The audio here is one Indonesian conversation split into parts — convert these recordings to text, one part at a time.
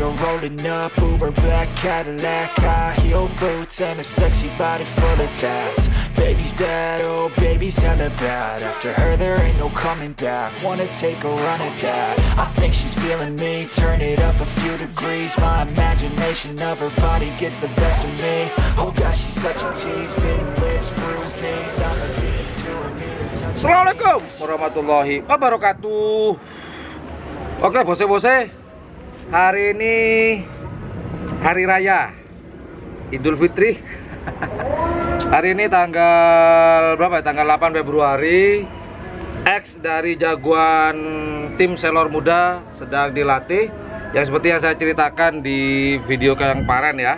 are rolling up, Uber black Cadillac, high heel boots and a sexy body full of tats. Baby's bad, oh baby's hella bad. After her there ain't no coming back. Wanna take a run at that. I think she's feeling me. Turn it up a few degrees. My imagination of her body gets the best of me. Oh gosh, she's such a tease. Big lips, bruised knees. I'm addicted to her mirror touch. Assalamualaikum warahmatullahi wabarakatuh. Oke bose-bose, hari ini hari raya Idul Fitri. Hari ini tanggal berapa ya? Tanggal 8 Februari. X dari jagoan tim selor muda sedang dilatih. Yang seperti yang saya ceritakan di video yang kemarin ya.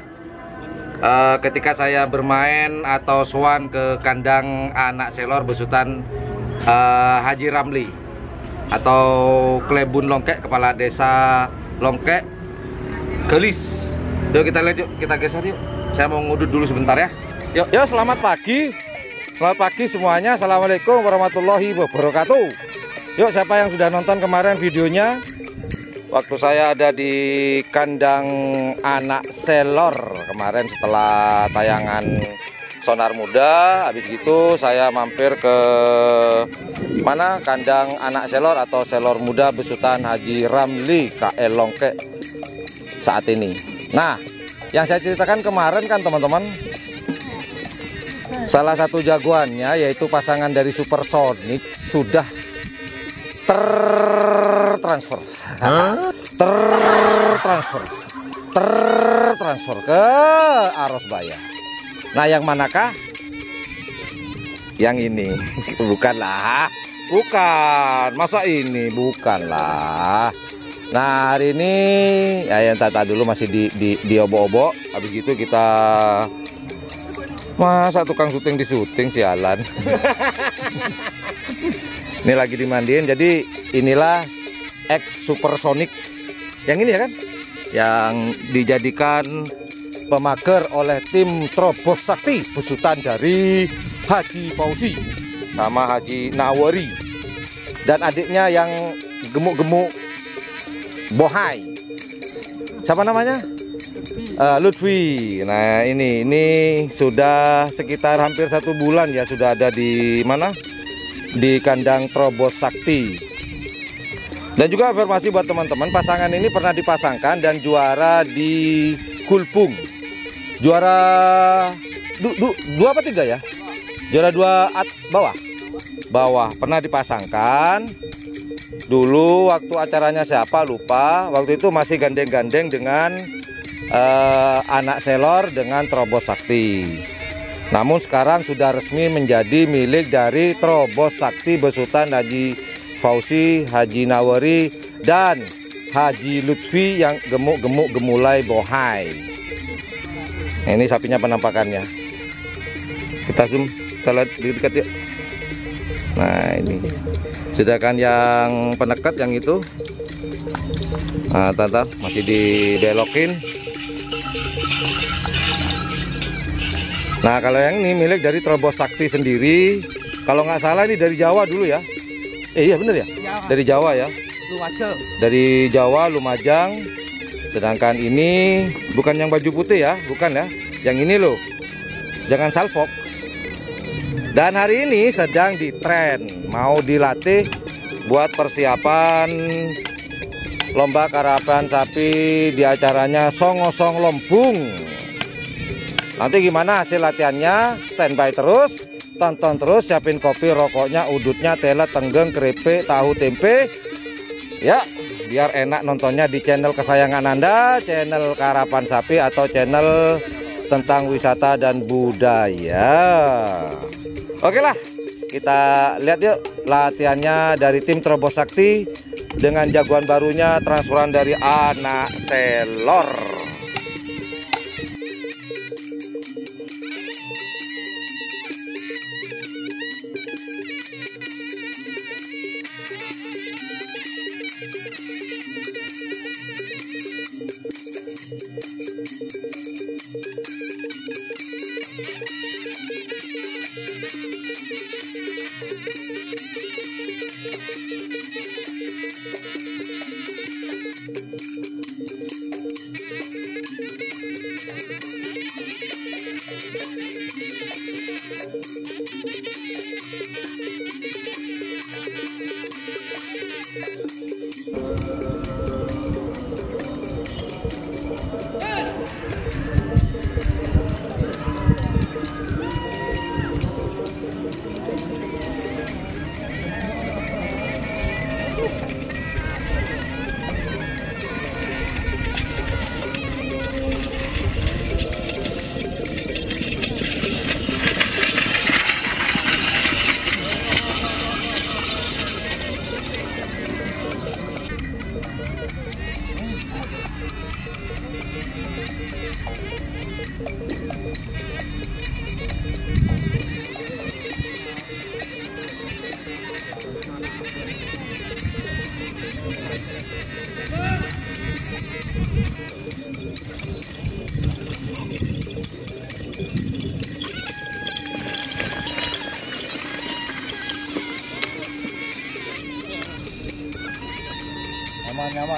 Ketika saya bermain atau sowan ke kandang anak selor besutan Haji Ramli atau Klebun Longkek, kepala desa Longkek, Gelis. Yuk kita lihat, yuk kita geser yuk. Saya mau ngudut dulu sebentar ya. Yuk, selamat pagi. Selamat pagi semuanya. Assalamualaikum warahmatullahi wabarakatuh. Yuk, siapa yang sudah nonton kemarin videonya? Waktu saya ada di kandang anak selor kemarin setelah tayangan Sonar Muda. Habis gitu saya mampir ke mana? Kandang anak selor atau selor muda besutan Haji Ramli KL Longkek saat ini. Nah, yang saya ceritakan kemarin kan teman-teman, salah satu jagoannya yaitu pasangan dari Supersonic sudah tertransfer ke Arosbaya. Nah, yang manakah? Yang ini. Bukanlah. Bukan. Masa ini? Bukanlah. Nah, hari ini ya yang tata dulu masih di obok-obok. Habis gitu kita masa tukang syuting di syuting sialan. Ini lagi dimandiin. Jadi inilah X Supersonic. Yang ini ya kan? Yang dijadikan pemager oleh tim Trobos Sakti besutan dari Haji Fauzi sama Haji Nawari dan adiknya yang gemuk-gemuk Bohai. Siapa namanya? Lutfi. Nah, ini sudah sekitar hampir 1 bulan ya sudah ada di mana? Di kandang Trobos Sakti. Dan juga informasi buat teman-teman, pasangan ini pernah dipasangkan dan juara di Kulpung. Juara 2 apa 3 ya? Juara 2 bawah pernah dipasangkan. Dulu waktu acaranya siapa lupa. Waktu itu masih gandeng-gandeng dengan anak selor dengan Trobos Sakti. Namun sekarang sudah resmi menjadi milik dari Trobos Sakti besutan Haji Fauzi, Haji Nawari dan Haji Lutfi yang gemuk-gemuk gemulai Bohai. Nah, ini sapinya penampakannya. Kita zoom, kita lihat di dekat yuk. Nah, ini. Sedangkan yang penekat yang itu. Nah, tata masih dibelokin. Nah, kalau yang ini milik dari Trobos Sakti sendiri. Kalau nggak salah ini dari Jawa dulu ya. Iya bener ya? Jawa. Dari Jawa ya? Lumajang. Dari Jawa, Lumajang. Sedangkan ini bukan yang baju putih ya, bukan ya. Yang ini loh, jangan salfok. Dan hari ini sedang ditren, mau dilatih buat persiapan lomba karapan sapi di acaranya Songosong Lombung. Nanti gimana hasil latihannya? Standby terus, tonton terus, siapin kopi, rokoknya, udutnya, telet, tenggeng, keripik, tahu, tempe. Ya, biar enak nontonnya di channel kesayangan Anda, channel Karapan Sapi atau channel tentang wisata dan budaya. Oke lah, kita lihat yuk latihannya dari tim Trobos Sakti dengan jagoan barunya transferan dari anak selor.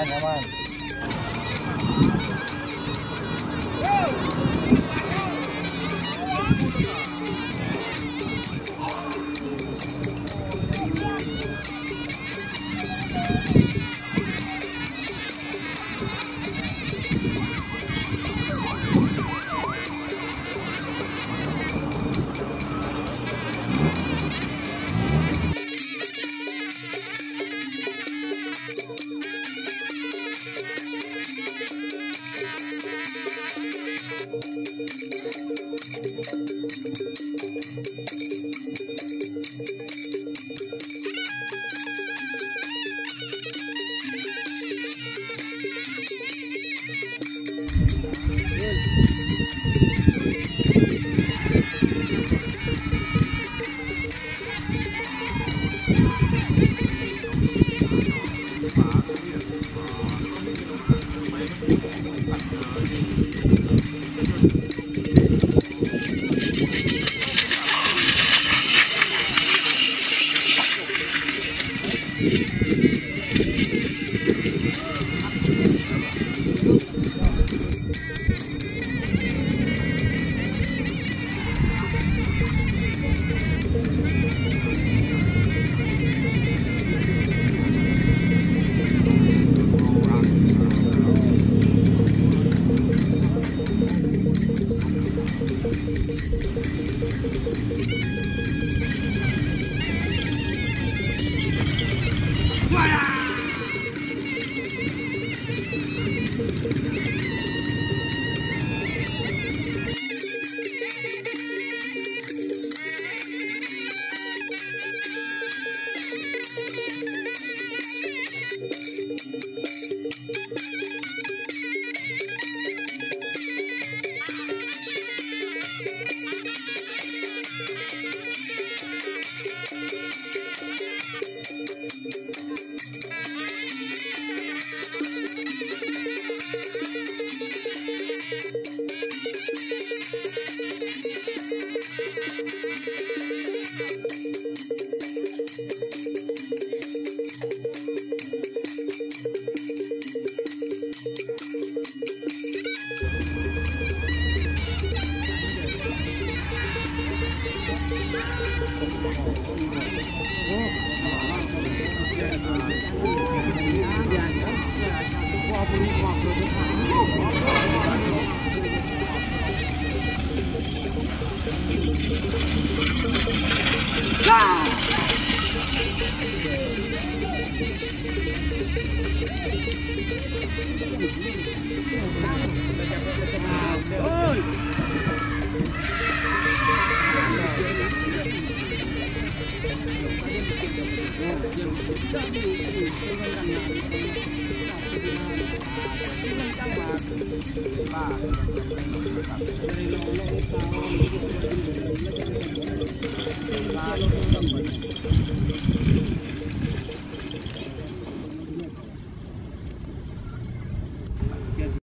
Nyaman.